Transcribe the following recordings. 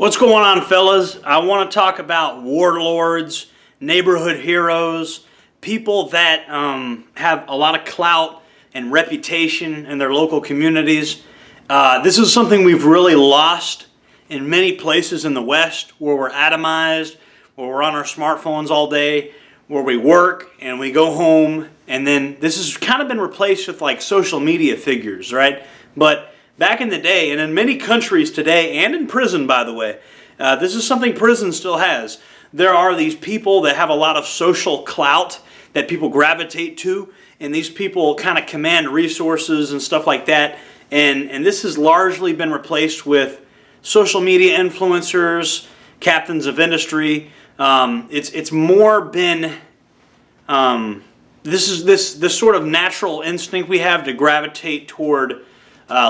What's going on, fellas? I want to talk about warlords, neighborhood heroes, people that have a lot of clout and reputation in their local communities. This is something we've really lost in many places in the West, where we're atomized, where we're on our smartphones all day, where we work and we go home, and then this has kind of been replaced with like social media figures, right? But back in the day, and in many countries today, and in prison, by the way, this is something prison still has. There are these people that have a lot of social clout that people gravitate to, and these people kind of command resources and stuff like that. And this has largely been replaced with social media influencers, captains of industry. It's more been this sort of natural instinct we have to gravitate toward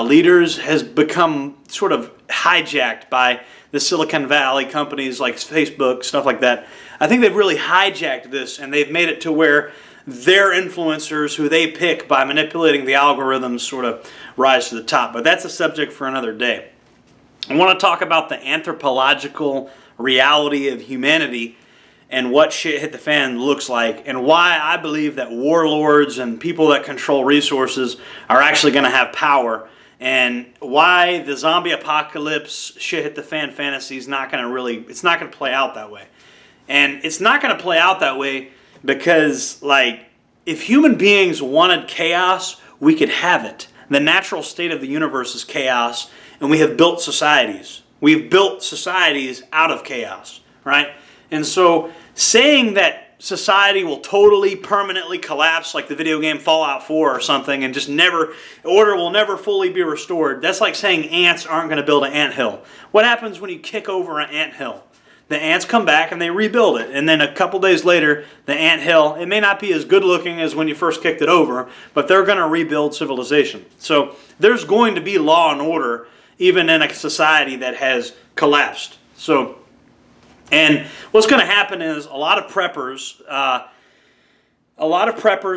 leaders has become sort of hijacked by the Silicon Valley companies like Facebook, stuff like that. I think they've really hijacked this, and they've made it to where their influencers, who they pick by manipulating the algorithms, sort of rise to the top. But that's a subject for another day. I want to talk about the anthropological reality of humanity and what shit hit the fan looks like, and why I believe that warlords and people that control resources are actually going to have power, and why the zombie apocalypse shit hit the fan fantasy is not going to it's not going to play out that way. And it's not going to play out that way because, like, if human beings wanted chaos, we could have it. The natural state of the universe is chaos, and we have built societies. We've built societies out of chaos, right? And so saying that society will totally, permanently collapse like the video game Fallout 4 or something, and just order will never fully be restored, that's like saying ants aren't going to build an anthill. What happens when you kick over an anthill? The ants come back and they rebuild it, and then a couple days later, the anthill, it may not be as good looking as when you first kicked it over, but they're going to rebuild civilization. So there's going to be law and order even in a society that has collapsed. And what's going to happen is a lot of preppers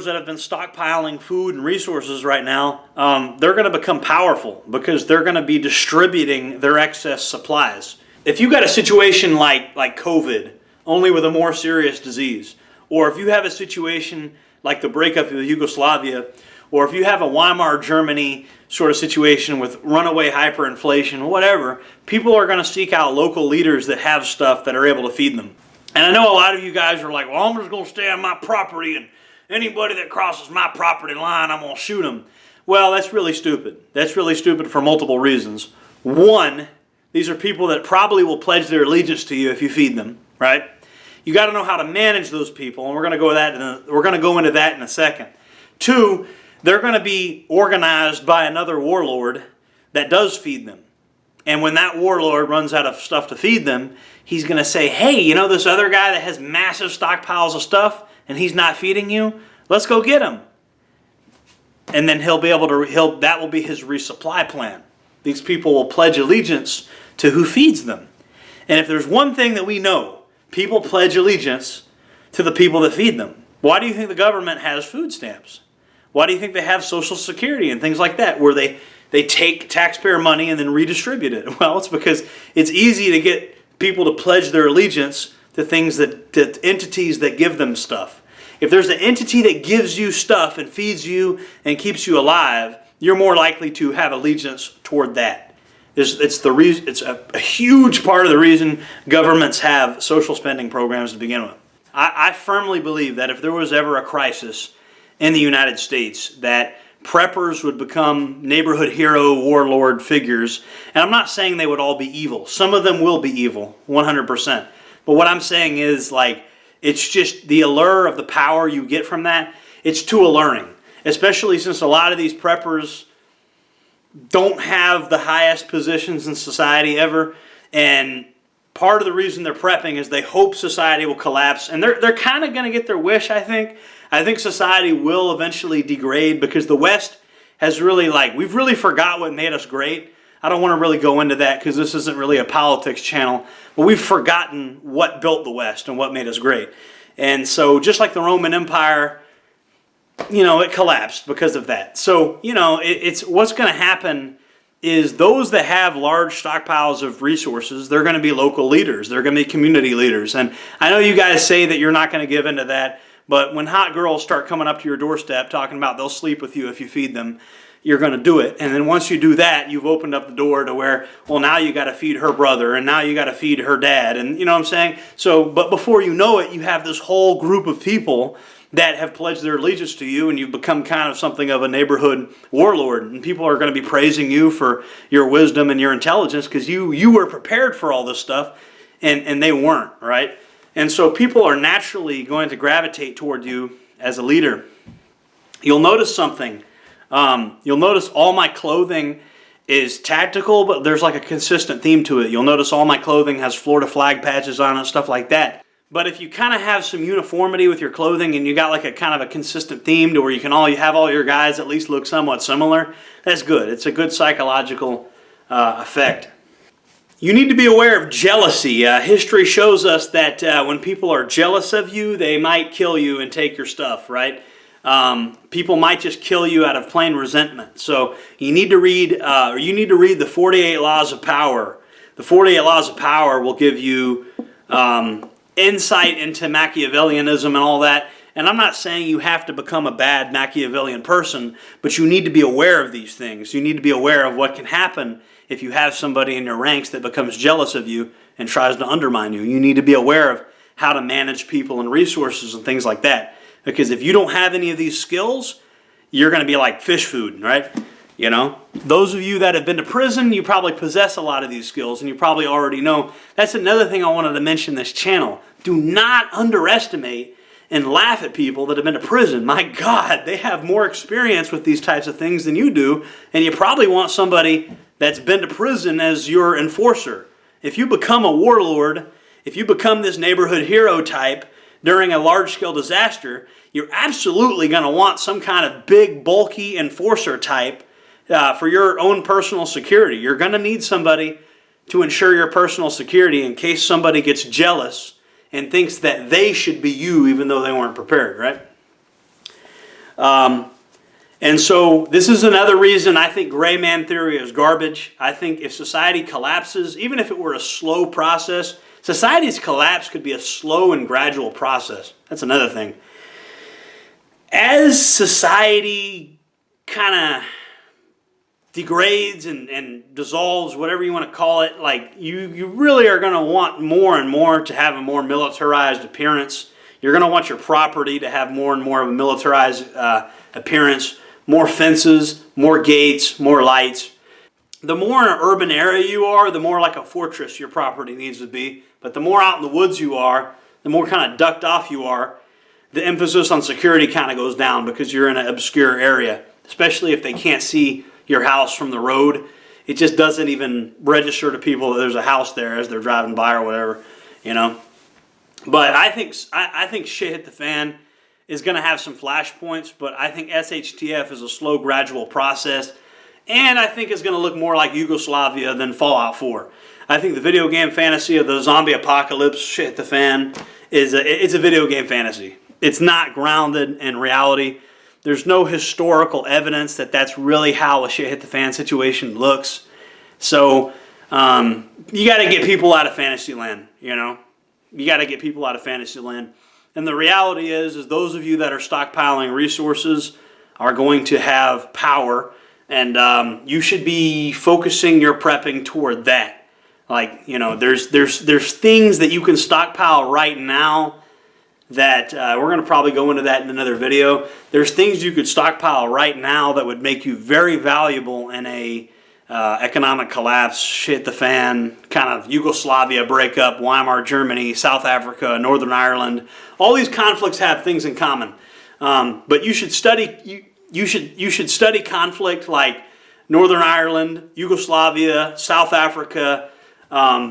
that have been stockpiling food and resources right now, they're going to become powerful because they're going to be distributing their excess supplies. If you got a situation like COVID, only with a more serious disease, or if you have a situation like the breakup of Yugoslavia, or if you have a Weimar Germany sort of situation with runaway hyperinflation, whatever, people are going to seek out local leaders that have stuff that are able to feed them. And I know a lot of you guys are like, well, I'm just going to stay on my property, and anybody that crosses my property line, I'm going to shoot them. Well, that's really stupid. That's really stupid for multiple reasons. One, these are people that probably will pledge their allegiance to you if you feed them, right? You got to know how to manage those people, and we're going to go into that in a second. Two, they're going to be organized by another warlord that does feed them. And when that warlord runs out of stuff to feed them, he's going to say, hey, you know this other guy that has massive stockpiles of stuff and he's not feeding you? Let's go get him. And then that will be his resupply plan. These people will pledge allegiance to who feeds them. And if there's one thing that we know, people pledge allegiance to the people that feed them. Why do you think the government has food stamps? Why do you think they have Social Security and things like that, where they take taxpayer money and then redistribute it? Well, it's because it's easy to get people to pledge their allegiance to to entities that give them stuff. If there's an entity that gives you stuff and feeds you and keeps you alive, you're more likely to have allegiance toward that. It's a huge part of the reason governments have social spending programs to begin with. I firmly believe that if there was ever a crisis in the United States, that preppers would become neighborhood hero, warlord figures. And I'm not saying they would all be evil. Some of them will be evil, 100%. But what I'm saying is, like, it's just the allure of the power you get from that. It's too alluring, especially since a lot of these preppers don't have the highest positions in society ever. And part of the reason they're prepping is they hope society will collapse. And they're kind of going to get their wish, I think. I think society will eventually degrade because the West has really, we've really forgot what made us great. I don't want to really go into that because this isn't really a politics channel. But we've forgotten what built the West and what made us great. And so just like the Roman Empire, it collapsed because of that. So, it's what's going to happen is those that have large stockpiles of resources, they're going to be local leaders. They're going to be community leaders. And I know you guys say that you're not going to give into that, but when hot girls start coming up to your doorstep talking about they'll sleep with you if you feed them, you're going to do it. And then once you do that, you've opened up the door to where, well, now you got to feed her brother, and now you got to feed her dad. And you know what I'm saying? So, but before you know it, you have this whole group of people that have pledged their allegiance to you, and you've become kind of something of a neighborhood warlord. And people are going to be praising you for your wisdom and your intelligence because you were prepared for all this stuff, and they weren't, right? And so people are naturally going to gravitate toward you as a leader. You'll notice something. You'll notice all my clothing is tactical, but there's like a consistent theme to it. You'll notice all my clothing has Florida flag patches on it, stuff like that. But if you kind of have some uniformity with your clothing and you got like a kind of a consistent theme to where you have all your guys at least look somewhat similar, that's good. It's a good psychological effect. You need to be aware of jealousy. History shows us that when people are jealous of you, they might kill you and take your stuff, right? People might just kill you out of plain resentment. So you need to read the 48 Laws of Power. The 48 Laws of Power will give you insight into Machiavellianism and all that. And I'm not saying you have to become a bad Machiavellian person, but you need to be aware of these things. You need to be aware of what can happen if you have somebody in your ranks that becomes jealous of you and tries to undermine you. You need to be aware of how to manage people and resources and things like that. Because if you don't have any of these skills, you're going to be like fish food, right? You know, those of you that have been to prison, you probably possess a lot of these skills, and you probably already know. That's another thing I wanted to mention in this channel. Do not underestimate and laugh at people that have been to prison. My God, they have more experience with these types of things than you do, and you probably want somebody that's been to prison as your enforcer. If you become a warlord, if you become this neighborhood hero type during a large-scale disaster, you're absolutely going to want some kind of big, bulky enforcer type for your own personal security. You're going to need somebody to ensure your personal security in case somebody gets jealous and thinks that they should be you even though they weren't prepared, right? And so this is another reason I think gray man theory is garbage. I think if society collapses, even if it were a slow process, society's collapse could be a slow and gradual process. That's another thing. As society kind of degrades and dissolves, whatever you want to call it, like you really are going to want more and more to have a more militarized appearance. You're going to want your property to have more and more of a militarized appearance, more fences, more gates, more lights. The more in an urban area you are, the more like a fortress your property needs to be. But the more out in the woods you are, the more kind of ducked off you are, the emphasis on security kind of goes down because you're in an obscure area, especially if they can't see your house from the road. It just doesn't even register to people that there's a house there as they're driving by or whatever, you know. But I think shit hit the fan is going to have some flashpoints, but I think SHTF is a slow, gradual process, and I think it's going to look more like Yugoslavia than Fallout 4. I think the video game fantasy of the zombie apocalypse shit hit the fan it's a video game fantasy. It's not grounded in reality. There's no historical evidence that that's really how a shit hit the fan situation looks. So you got to get people out of Fantasyland, you know. You got to get people out of Fantasyland. And the reality is those of you that are stockpiling resources are going to have power, and you should be focusing your prepping toward that. Like, you know, there's things that you can stockpile right now that we're going to probably go into that in another video. There's things you could stockpile right now that would make you very valuable in a economic collapse, shit the fan, kind of Yugoslavia breakup, Weimar Germany, South Africa, Northern Ireland. All these conflicts have things in common. But you should study you should study conflict like Northern Ireland, Yugoslavia, South Africa.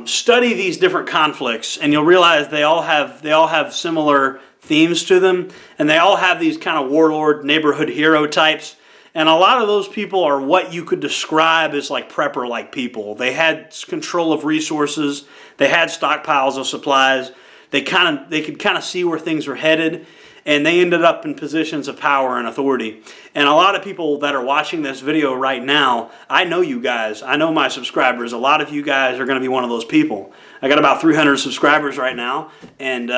Study these different conflicts, and you'll realize they all have similar themes to them, and they all have these kind of warlord neighborhood hero types. And a lot of those people are what you could describe as like prepper-like people. They had control of resources. They had stockpiles of supplies. They could kind of see where things were headed, and they ended up in positions of power and authority. And a lot of people that are watching this video right now, I know you guys, I know my subscribers, a lot of you guys are going to be one of those people. I got about 300 subscribers right now, and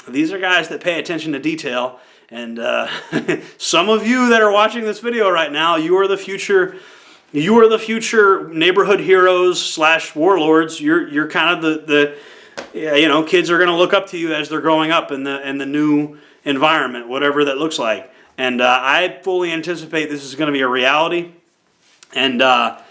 these are guys that pay attention to detail. And some of you that are watching this video right now, you are the future neighborhood heroes / warlords. You're kind of the kids are going to look up to you as they're growing up in the new environment, whatever that looks like. And I fully anticipate this is going to be a reality. And I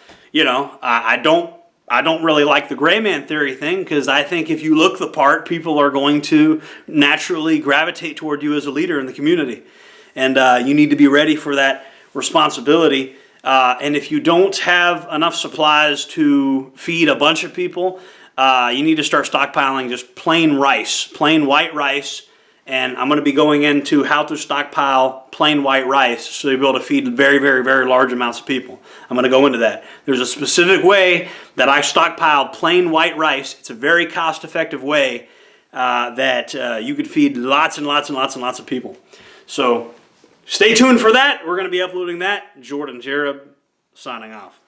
don't really like the gray man theory thing, because I think if you look the part, people are going to naturally gravitate toward you as a leader in the community. And you need to be ready for that responsibility. And if you don't have enough supplies to feed a bunch of people, you need to start stockpiling just plain rice, plain white rice. And I'm going to be going into how to stockpile plain white rice so you'll be able to feed very, very, very large amounts of people. I'm going to go into that. There's a specific way that I stockpile plain white rice. It's a very cost-effective way that you could feed lots and lots and lots and lots of people. So stay tuned for that. We're going to be uploading that. Jordan Jareb signing off.